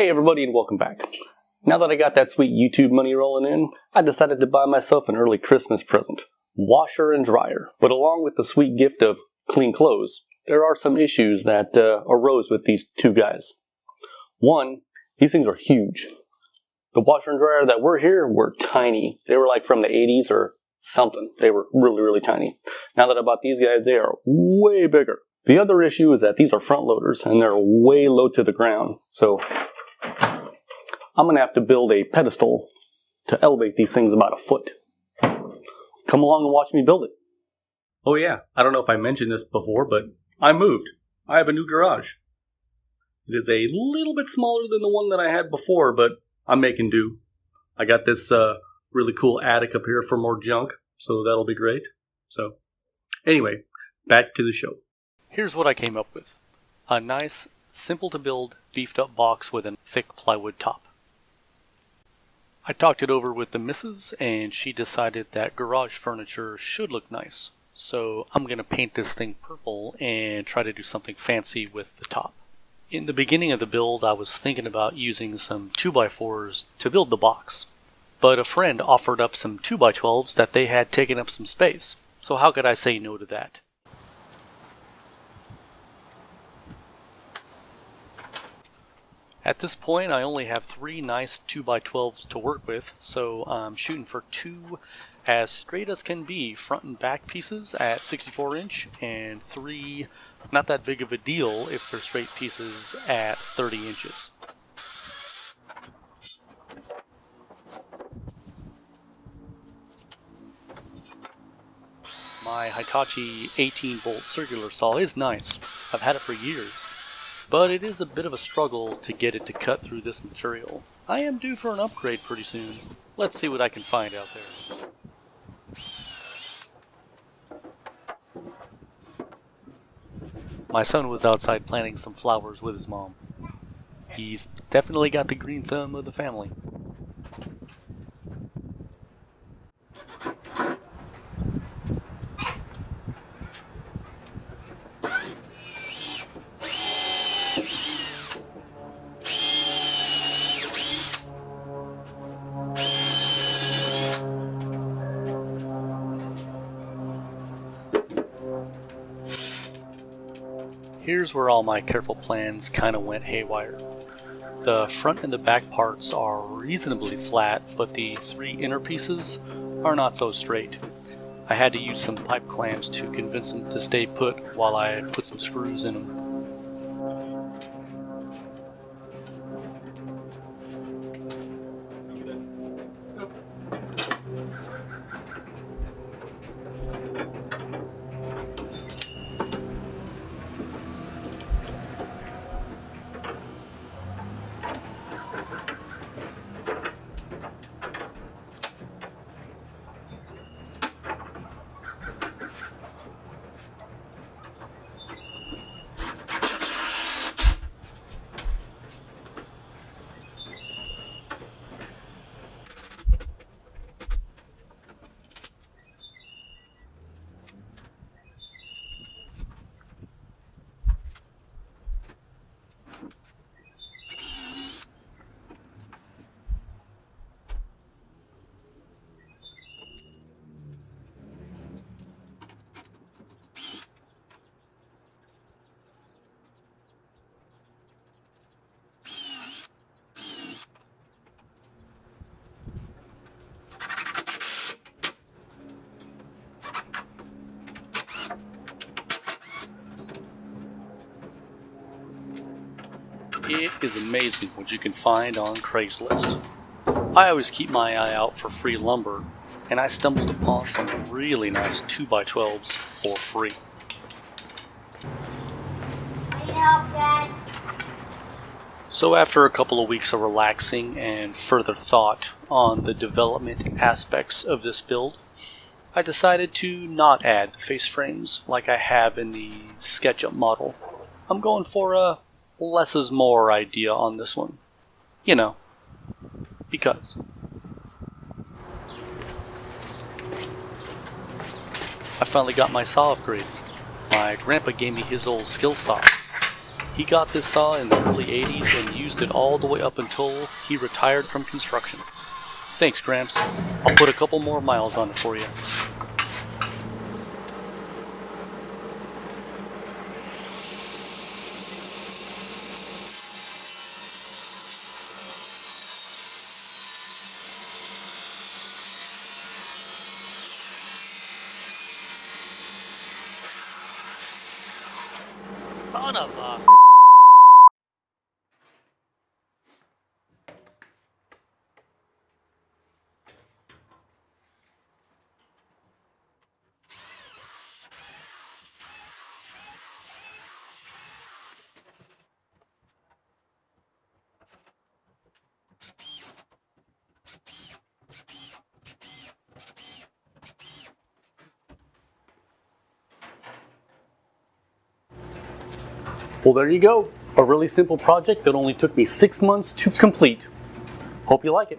Hey everybody and welcome back. Now that I got that sweet YouTube money rolling in, I decided to buy myself an early Christmas present. Washer and dryer. But along with the sweet gift of clean clothes, there are some issues that arose with these two guys. One, these things are huge. The washer and dryer that were here were tiny. They were like from the 80s or something. They were really, really tiny. Now that I bought these guys, they are way bigger. The other issue is that these are front loaders and they're way low to the ground. So I'm going to have to build a pedestal to elevate these things about a foot. Come along and watch me build it. Oh yeah, I don't know if I mentioned this before, but I moved. I have a new garage. It is a little bit smaller than the one that I had before, but I'm making do. I got this really cool attic up here for more junk, so that'll be great. So anyway, back to the show. Here's what I came up with. A nice, simple to build, beefed up box with a thick plywood top. I talked it over with the missus and she decided that garage furniture should look nice. So I'm going to paint this thing purple and try to do something fancy with the top. In the beginning of the build I was thinking about using some 2x4s to build the box. But a friend offered up some 2x12s that they had taken up some space. So how could I say no to that? At this point, I only have 3 nice 2x12s to work with, so I'm shooting for 2 as straight as can be front and back pieces at 64 inch, and 3 not that big of a deal if they're straight pieces at 30 inches. My Hitachi 18-volt circular saw is nice. I've had it for years. But it is a bit of a struggle to get it to cut through this material. I am due for an upgrade pretty soon. Let's see what I can find out there. My son was outside planting some flowers with his mom. He's definitely got the green thumb of the family. Here's where all my careful plans kind of went haywire. The front and the back parts are reasonably flat, but the 3 inner pieces are not so straight. I had to use some pipe clamps to convince them to stay put while I put some screws in them. It is amazing what you can find on Craigslist. I always keep my eye out for free lumber, and I stumbled upon some really nice 2x12s for free. Need help, Dad? So after a couple of weeks of relaxing and further thought on the development aspects of this build, I decided to not add the face frames like I have in the Sketchup model. I'm going for a less is more idea on this one. You know, because. I finally got my saw upgrade. My grandpa gave me his old skill saw. He got this saw in the early 80s and used it all the way up until he retired from construction. Thanks, Gramps. I'll put a couple more miles on it for you. Son of a... Well, there you go. A really simple project that only took me 6 months to complete. Hope you like it.